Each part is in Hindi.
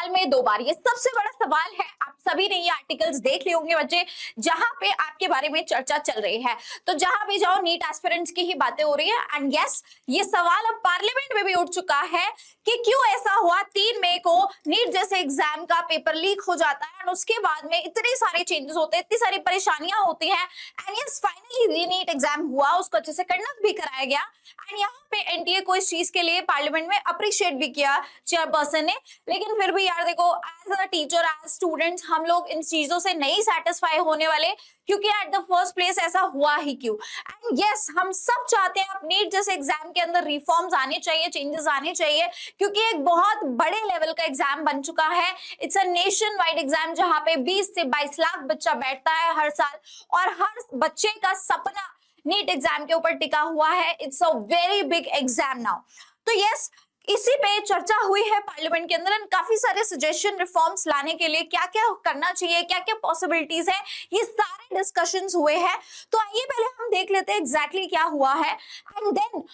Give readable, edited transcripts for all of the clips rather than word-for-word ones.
साल में 2 बार, ये सबसे बड़ा सवाल है। आप सभी ने ये आर्टिकल्स देख लिए होंगे बच्चे, जहां पे आपके बारे में चर्चा चल रही है। तो जहां भी जाओ नीट एस्पिरेंट्स की ही बातें हो रही है। एंड यस, ये सवाल अब पार्लियामेंट में भी उठ चुका है कि क्यों ऐसा हुआ 3 मई को नीट जैसे एग्जाम का पेपर लीक हो जाता है और उसके बाद में इतने सारे चेंजेस होते हैं, इतनी सारी परेशानियां होती हैं। एंड यस, फाइनली री नीट एग्जाम हुआ, उसको अच्छे से कंडक्ट भी कराया गया। एंड यहाँ पे एनटीए को इस चीज के लिए पार्लियामेंट में अप्रिशिएट भी किया चेयरपर्सन ने। लेकिन फिर भी यार देखो, as a teacher, as students, हम लोग इन चीजों से नहीं सेटिस्फाई होने वाले, क्योंकि एट द फर्स्ट प्लेस ऐसा हुआ ही क्यों। एंड यस, हम सब चाहते हैं नीट जैसे एग्जाम के अंदर रिफॉर्म्स आने चाहिए, चेंजेस आने चाहिए, क्योंकि एक बहुत बड़े लेवल का एग्जाम बन चुका है। It's a nation wide exam जहां पे 20 से 22 लाख बच्चा बैठता है हर साल, और हर बच्चे का सपना नीट एग्जाम के ऊपर टिका हुआ है। It's a very big exam now. तो यस, इसी पे चर्चा हुई है पार्लियामेंट के अंदर। काफी सारे सजेशन रिफॉर्म्स लाने के लिए क्या क्या करना चाहिए, क्या क्या पॉसिबिलिटीज है, ये सारे डिस्कशंस हुए हैं। तो आइए पहले हम देख लेते हैं एग्जैक्टली क्या हुआ है, एंड देन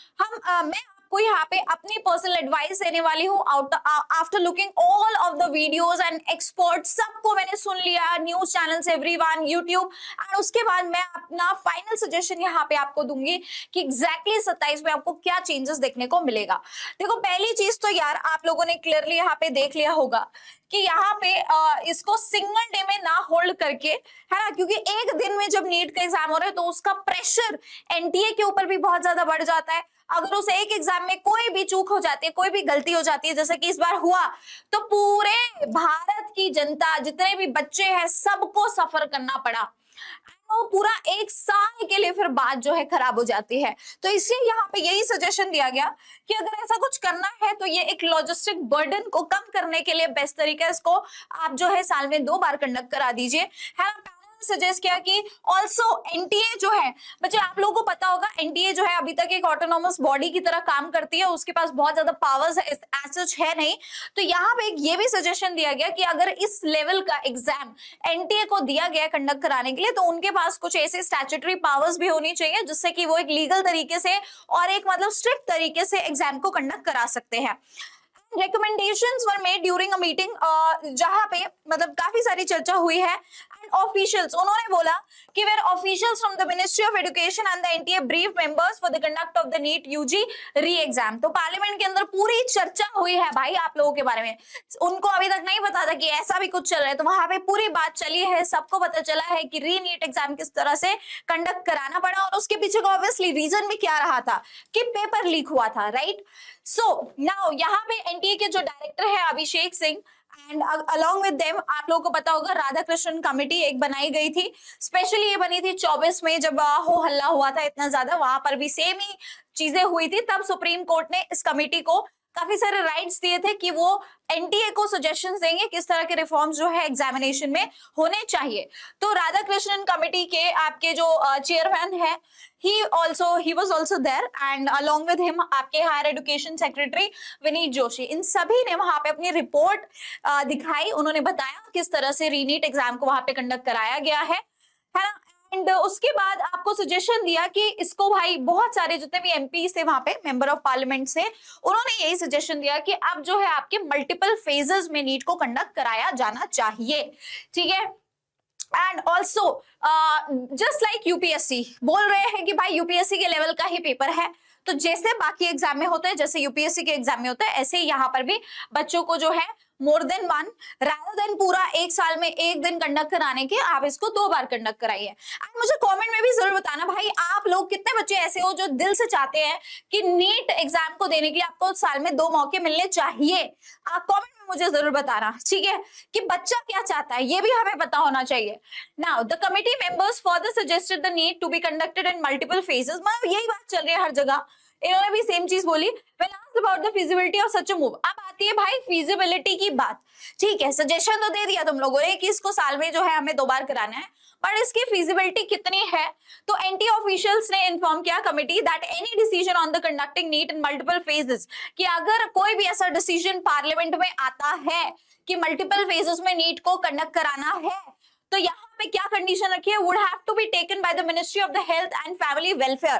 मैं आपको यहाँ पे अपनी पर्सनल एडवाइस देने वाली हूँ। After looking all of the videos and experts, सबको मैंने सुन लिया, news channels, everyone, YouTube, and उसके बाद मैं अपना फाइनल सजेशन यहाँ पे आपको दूंगी कि एग्जैक्टली 27 में आपको क्या चेंजेस देखने को मिलेगा। देखो, पहली चीज तो यार आप लोगों ने क्लियरली यहाँ पे देख लिया होगा कि यहाँ पे इसको सिंगल डे में ना होल्ड करके, है ना, क्योंकि एक दिन में जब नीट का एग्जाम हो रहा है तो उसका प्रेशर एनटीए के ऊपर भी बहुत ज्यादा बढ़ जाता है। अगर उस एक एग्जाम में कोई भी चूक हो जाती है, कोई भी गलती हो जाती है, जैसे कि इस बार हुआ, तो पूरे भारत की जनता, जितने भी बच्चे हैं, सबको सफर करना पड़ा। तो पूरा एक साल के लिए फिर बात जो है खराब हो जाती है। तो इसलिए यहाँ पे यही सजेशन दिया गया कि अगर ऐसा कुछ करना है तो ये एक लॉजिस्टिक बर्डन को कम करने के लिए बेस्ट तरीका है, इसको आप जो है साल में 2 बार कंडक्ट करा दीजिए, है ना। सजेस्ट किया कि ऑल्सो एनटीए जो है, बच्चे आप लोगों को पता होगा, एनटीए जो है अभी तक एक ऑटोनोमस बॉडी की तरह काम करती है, उसके पास बहुत ज्यादा पावर्स एज है नहीं। तो यहाँ पे ये भी सजेशन दिया गया कि अगर इस लेवल का एग्जाम एनटीए को दिया गया कंडक्ट कराने के लिए, तो उनके पास कुछ ऐसे स्टैट्यूटरी पावर्स भी होनी चाहिए जिससे कि वो एक लीगल तरीके से और एक मतलब स्ट्रिक्ट तरीके से एग्जाम को कंडक्ट करा सकते हैं। Recommendations were made during a meeting, जहां पे मतलब काफी सारी चर्चा हुई है। एंड ऑफिशियल्स, उन्होंने बोला कि were officials from the ministry of education and the NTA brief members for the conduct of the NEET UG re exam. तो पार्लियामेंट के अंदर पूरी चर्चा हुई है भाई आप लोगों के बारे में। उनको अभी तक नहीं पता था कि ऐसा भी कुछ चल रहा है, तो वहां पे पूरी बात चली है, सबको पता चला है कि री नीट एग्जाम किस तरह से कंडक्ट कराना पड़ा, और उसके पीछे का ऑब्वियसली रीजन भी क्या रहा था कि पेपर लीक हुआ था, राइट। सो नाउ यहाँ पे एनटीए के जो डायरेक्टर है Abhishek Singh, and along with them आप लोगों को पता होगा राधाकृष्णन कमेटी एक बनाई गई थी। स्पेशली ये बनी थी 24 में, जब हो हल्ला हुआ था इतना ज्यादा, वहां पर भी सेम ही चीजें हुई थी। तब सुप्रीम कोर्ट ने इस कमेटी को काफी सारे राइट्स दिए थे कि वो एनटीए को सजेशंस देंगे किस तरह के रिफॉर्म्स जो है एग्जामिनेशन में होने चाहिए। तो राधाकृष्णन कमेटी के आपके जो चेयरमैन है, he was also there, and along with him आपके higher education secretary Vineet Joshi, इन सभी ने वहां पे अपनी रिपोर्ट दिखाई। उन्होंने बताया किस तरह से रीनीट एग्जाम को वहां पे कंडक्ट कराया गया है ना। एंड उसके बाद आपको सजेशन दिया कि इसको भाई बहुत सारे जितने भी एमपी थे वहां पे, मेंबर ऑफ पार्लियामेंट से, उन्होंने यही सजेशन दिया कि अब जो है आपके मल्टीपल फेजेस में नीट को कंडक्ट कराया जाना चाहिए, ठीक है। And also just like UPSC बोल रहे हैं कि भाई यूपीएससी के लेवल का ही पेपर है, तो जैसे बाकी एग्जाम में होता है, जैसे यूपीएससी के एग्जाम में होता है, ऐसे ही यहाँ पर भी बच्चों को जो है more than one rather than पूरा एक साल में एक दिन कंडक्ट कराने के, आप इसको 2 बार कंडक्ट कराइए। एंड मुझे कमेंट में भी जरूर बताना भाई, आप लोग कितने बच्चे ऐसे हो जो दिल से चाहते हैं कि नीट एग्जाम को देने के लिए आपको साल में 2 मौके मिलने चाहिए। आप कमेंट में मुझे जरूर बताना, ठीक है, कि बच्चा क्या चाहता है, ये भी हमें पता होना चाहिए। Now the committee members further suggested the NEET to be conducted in multiple phases. मतलब यही बात चल रही है हर जगह, इन्होंने भी सेम चीज बोली। When asked about the feasibility of such a move, अब आती है भाई feasibility की बात, ठीक है। सजेशन तो दे दिया तुम लोगों ने कि इसको साल में जो है हमें 2 बार कराना है, पर इसकी feasibility कितनी है। तो एनटी ऑफिशियल्स ने इन्फॉर्म किया committee that any decision on the conducting NEET in multiple phases, कि अगर कोई भी ऐसा डिसीजन पार्लियामेंट में आता है कि मल्टीपल फेजेस में नीट को कंडक्ट कराना है, तो यहाँ पे क्या कंडीशन रखी है, would have to be taken by the ministry of the health and family welfare.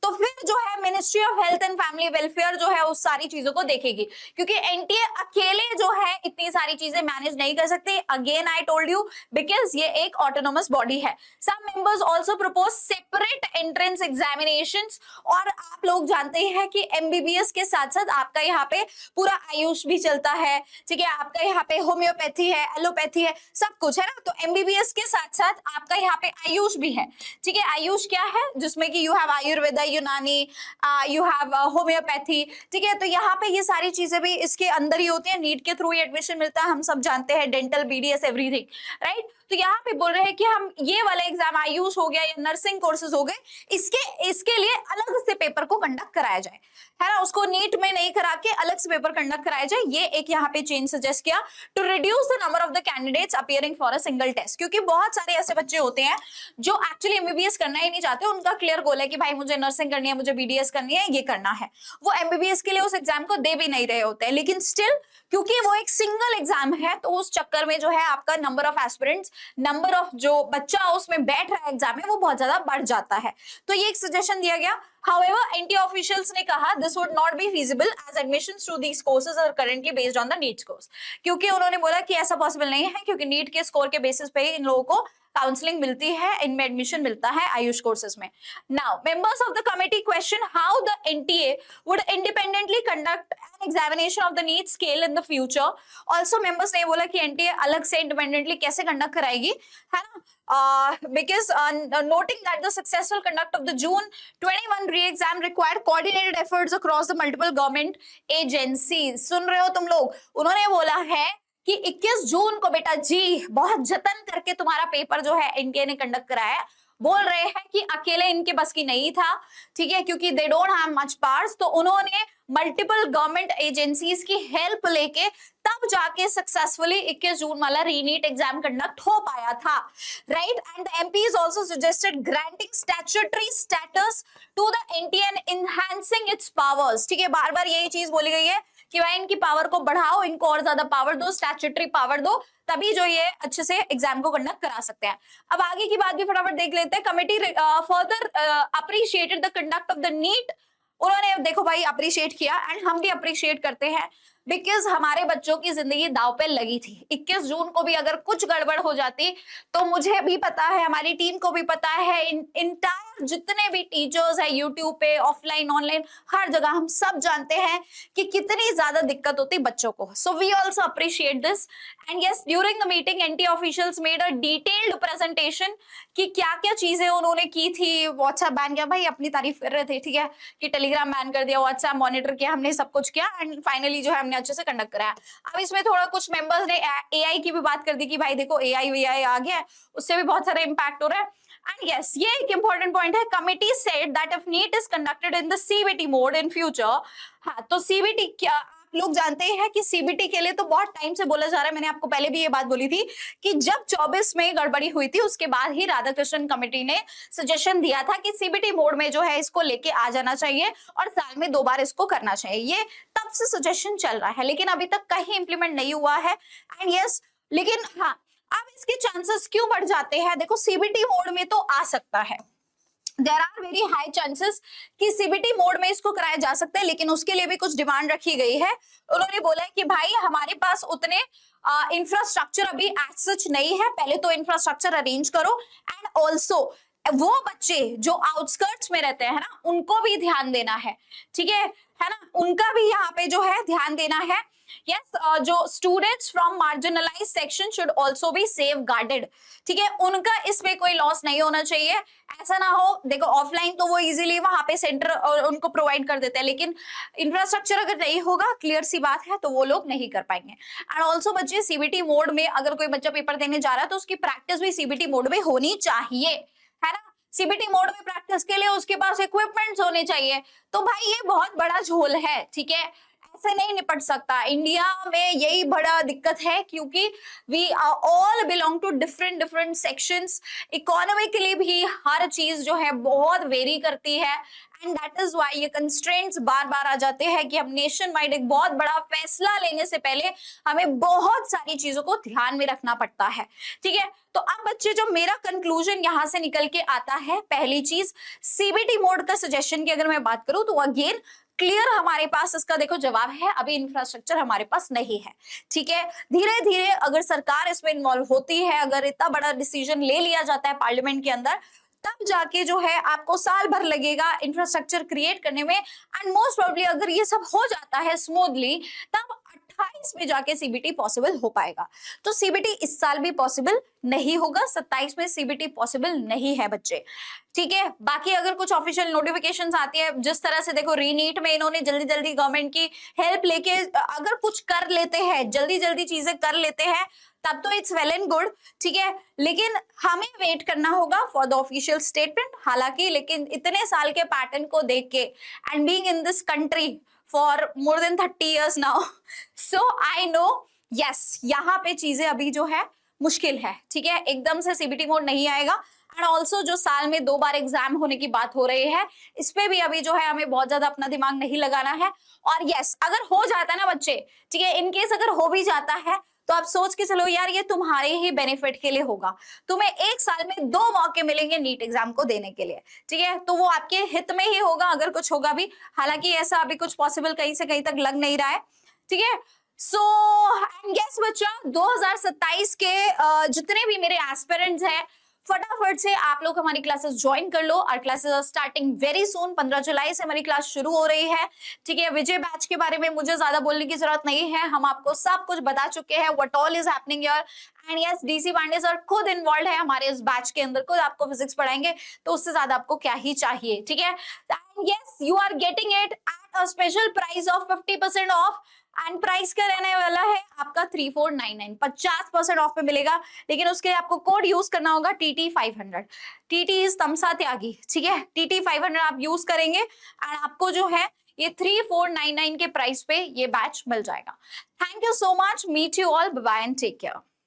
तो फिर जो है ministry of health and family welfare जो है उस सारी चीजों को देखेगी, क्योंकि एनटीए अकेले जो है इतनी सारी चीजें मैनेज नहीं कर सकते। Again I told you, because ये एक ऑटोनोमस बॉडी है। Some members also propose separate entrance examinations, और आप लोग जानते हैं कि एमबीबीएस के साथ साथ आपका यहाँ पे पूरा आयुष भी चलता है, ठीक है, आपका यहाँ पे होम्योपैथी है, एलोपैथी है, सब कुछ है ना। तो एमबीबीएस के साथ साथ आपका यहाँ पे आयुष भी है, ठीक है। आयुष क्या है, जिसमें कि यू हैव आयुर्वेदा, यूनानी, यू हैव होम्योपैथी, ठीक है। तो यहाँ पे ये सारी चीजें भी इसके अंदर ही होती है, नीट के थ्रू ही एडमिशन मिलता है, हम सब जानते हैं, डेंटल, बीडीएस, एवरीथिंग, राइट। तो यहाँ पे बोल रहे हैं कि हम ये वाला एग्जाम आयुष हो गया या नर्सिंग कोर्सेज हो गए, इसके लिए अलग से पेपर को कंडक्ट कराया जाए, है ना, उसको नीट में नहीं करा के अलग से पेपर कंडक्ट कराया जाए। ये एक यहाँ पे चेंज सजेस्ट किया to reduce the number of the candidates appearing for a single test, क्योंकि बहुत सारे ऐसे बच्चे होते हैं जो एक्चुअली एमबीबीएस करना ही नहीं चाहते, उनका क्लियर गोल है कि भाई मुझे नर्सिंग करनी है, मुझे बीडीएस करनी है, ये करना है, वो एमबीबीएस के लिए उस एग्जाम को दे भी नहीं रहे होते हैं, लेकिन स्टिल क्योंकि वो एक सिंगल एग्जाम है तो उस चक्कर में जो है आपका number of aspirants, number of जो बच्चा उसमें बैठ रहा है एग्जाम में, वो बहुत ज्यादा बढ़ जाता है। तो ये एक सजेशन दिया गया। However, NTA officials ने कहा this would not be feasible as admissions to these courses are currently based on the NEET scores, क्योंकि उन्होंने बोला कि ऐसा पॉसिबल नहीं है, क्योंकि नीट के स्कोर के बेसिस पे ही इन लोगों को काउंसलिंग मिलती है, इनमें एडमिशन मिलता है आयुष कोर्सेज में। Now members of the committee question how the NTA would independently conduct an examination of the NEET scale in the future. Also members ने बोला कि एनटीए अलग से इंडिपेंडेंटली कैसे कंडक्ट कराएगी, है ना, because noting that the successful conduct of the June 21 re-exam required coordinated efforts across the multiple government agencies। सुन रहे हो तुम लोग, उन्होंने बोला है कि 21 जून को बेटा जी बहुत जतन करके तुम्हारा पेपर जो है एनटीए ने कंडक्ट कराया। बोल रहे हैं कि अकेले इनके बस की नहीं था, ठीक है, क्योंकि they don't have much powers, तो उन्होंने मल्टीपल गवर्नमेंट एजेंसीज की हेल्प लेके तब जाके सक्सेसफुली 21 जून वाला रीनीट एग्जाम कंडक्ट हो पाया था, right. And the MPs also suggested granting statutory status to the NTA and enhancing its powers, ठीक है, बार बार यही चीज बोली गई है कि भाई इनकी पावर को बढ़ाओ, इनको और ज्यादा पावर दो, स्टैट्यूटरी पावर दो, तभी जो ये अच्छे से एग्जाम को कंडक्ट करा सकते हैं। अब आगे की बात भी फटाफट देख लेते हैं। Committee further appreciated the conduct of the NEET, उन्होंने देखो भाई अप्रिशिएट किया, एंड हम भी अप्रिशिएट करते हैं, बिकॉज हमारे बच्चों की जिंदगी दाव पे लगी थी। 21 जून को भी अगर कुछ गड़बड़ हो जाती तो मुझे भी पता है, हमारी टीम को भी पता है, इंटायर जितने भी टीचर्स है यूट्यूब पे, ऑफलाइन ऑनलाइन हर जगह, हम सब जानते हैं कि कितनी ज्यादा दिक्कत होती बच्चों को। So we also appreciate this, and yes during the meeting NT officials made a detailed presentation कि क्या क्या चीजें उन्होंने की थी। व्हाट्सएप बैन किया, भाई अपनी तारीफ कर रहे थे, ठीक है, कि टेलीग्राम बैन कर दिया, व्हाट्सएप मॉनिटर किया, हमने सब कुछ किया, एंड फाइनली जो है हमने अच्छे से कंडक्ट कराया। अब इसमें थोड़ा कुछ मेंबर्स ने एआई की भी बात कर दी कि भाई देखो एआई वीआई आ गया, उससे भी बहुत सारा इंपैक्ट हो रहा है। एंड यस, ये एक इंपॉर्टेंट पॉइंट है, committee said that if NEET is conducted in the CBT mode in future, हाँ तो सीबीटी क्या लोग जानते हैं कि सीबीटी के लिए तो बहुत टाइम से बोला जा रहा है, मैंने आपको पहले भी ये बात बोली थी कि जब 24 में गड़बड़ी हुई थी उसके बाद ही राधाकृष्णन कमेटी ने सजेशन दिया था कि सीबीटी मोड में जो है इसको लेके आ जाना चाहिए और साल में 2 बार इसको करना चाहिए। ये तब से सजेशन चल रहा है, लेकिन अभी तक कहीं इंप्लीमेंट नहीं हुआ है। एंड यस, लेकिन हाँ अब इसके चांसेस क्यों बढ़ जाते हैं, देखो सीबीटी मोड में तो आ सकता है, there are very high chances कि सीबीटी मोड में इसको कराया जा सकता है, लेकिन उसके लिए भी कुछ डिमांड रखी गई है। उन्होंने बोला है कि भाई हमारे पास उतने इंफ्रास्ट्रक्चर अभी एज सच नहीं है, पहले तो इंफ्रास्ट्रक्चर अरेंज करो, एंड ऑल्सो वो बच्चे जो आउटस्कर्ट्स में रहते हैं ना उनको भी ध्यान देना है, ठीक है ना, उनका भी यहाँ पे जो है ध्यान देना है। Yes, जो students from marginalised section should also be safe guarded, ठीक है, उनका इसमें कोई लॉस नहीं होना चाहिए। ऐसा ना हो, देखो ऑफलाइन तो वो इजीली वहां पे सेंटर और उनको प्रोवाइड कर देते हैं, लेकिन इंफ्रास्ट्रक्चर अगर नहीं होगा, क्लियर सी बात है, तो वो लोग नहीं कर पाएंगे। एंड ऑल्सो बच्चे सीबीटी मोड में अगर कोई बच्चा पेपर देने जा रहा है तो उसकी प्रैक्टिस भी सीबीटी मोड में होनी चाहिए, है ना। सीबीटी मोड में प्रैक्टिस के लिए उसके पास इक्विपमेंट्स होने चाहिए। तो भाई ये बहुत बड़ा झोल है, ठीक है, ऐसे नहीं निपट सकता। इंडिया में यही बड़ा दिक्कत है क्योंकि we all belong to different different sections. Economically भी हर चीज जो है बहुत वेरी करती है एंड दैट इज व्हाई ये कंस्ट्रेंट्स बार बार आ जाते हैं कि हम नेशन वाइड एक बहुत बड़ा फैसला लेने से पहले हमें बहुत सारी चीजों को ध्यान में रखना पड़ता है। ठीक है, तो अब बच्चे जो मेरा कंक्लूजन यहां से निकल के आता है, पहली चीज सीबीटी मोड का सजेशन की अगर मैं बात करूं तो अगेन क्लियर हमारे पास इसका देखो जवाब है, अभी इंफ्रास्ट्रक्चर हमारे पास नहीं है। ठीक है, धीरे धीरे अगर सरकार इसमें इन्वॉल्व होती है, अगर इतना बड़ा डिसीजन ले लिया जाता है पार्लियामेंट के अंदर, तब जाके जो है आपको साल भर लगेगा इंफ्रास्ट्रक्चर क्रिएट करने में एंड मोस्ट प्रोबेबली अगर ये सब हो जाता है स्मूथली तब 28 में जाके सीबीटी पॉसिबल हो पाएगा। तो सीबीटी इस साल भी पॉसिबल नहीं होगा, 27 में सीबीटी पॉसिबल नहीं है बच्चे। ठीक है, बाकी अगर कुछ ऑफिशियल नोटिफिकेशंस आती है, जिस तरह से देखो रीनीट में इन्होंने जल्दी जल्दी गवर्नमेंट की हेल्प लेके अगर कुछ कर लेते हैं, जल्दी जल्दी चीजें कर लेते हैं, तब तो इट्स वेल एंड गुड। ठीक है, लेकिन हमें वेट करना होगा फॉर द ऑफिशियल स्टेटमेंट। हालांकि लेकिन इतने साल के पैटर्न को देख के and being in this country for more than 30 years now, so I know yes यहाँ पे चीजें अभी जो है मुश्किल है। ठीक है, एकदम से सीबीटी मोड नहीं आएगा एंड ऑल्सो जो साल में 2 बार एग्जाम होने की बात हो रही है, इस पे भी अभी जो है हमें बहुत ज्यादा अपना दिमाग नहीं लगाना है। और यस, अगर हो जाता है ना बच्चे, ठीक है, इनकेस अगर हो भी जाता है तो आप सोच के चलो यार ये तुम्हारे ही बेनिफिट के लिए होगा। तुम्हें एक साल में 2 मौके मिलेंगे नीट एग्जाम को देने के लिए। ठीक है, तो वो आपके हित में ही होगा अगर कुछ होगा भी। हालांकि ऐसा अभी कुछ पॉसिबल कहीं से कहीं तक लग नहीं रहा है। ठीक है, सो एंड गेस बच्चा 2027 के जितने भी मेरे एस्पिरेंट्स हैं, फटाफट से आप लोग हमारी क्लासेस ज्वाइन कर लो। और classes are starting very soon, 15 जुलाई से हमारी क्लास शुरू हो रही है। ठीक है, विजय बैच के बारे में मुझे ज्यादा बोलने की जरूरत नहीं है, हम आपको सब कुछ बता चुके हैं, what all is happening here. And yes, DC Pandey sir खुद इन्वॉल्व है हमारे इस बैच के अंदर, खुद आपको फिजिक्स पढ़ाएंगे, तो उससे ज्यादा आपको क्या ही चाहिए। ठीक है, and yes, you are getting it at a special price of 50% off and price क्या रहने वाला है आपका 3499, 50% ऑफ पे मिलेगा। लेकिन उसके लिए आपको कोड यूज करना होगा TT500। TT इज तमसा त्यागी। ठीक है, TT500 आप यूज करेंगे एंड आपको जो है ये 3499 के प्राइस पे ये बैच मिल जाएगा। Thank you so much, meet you all, bye bye and take care.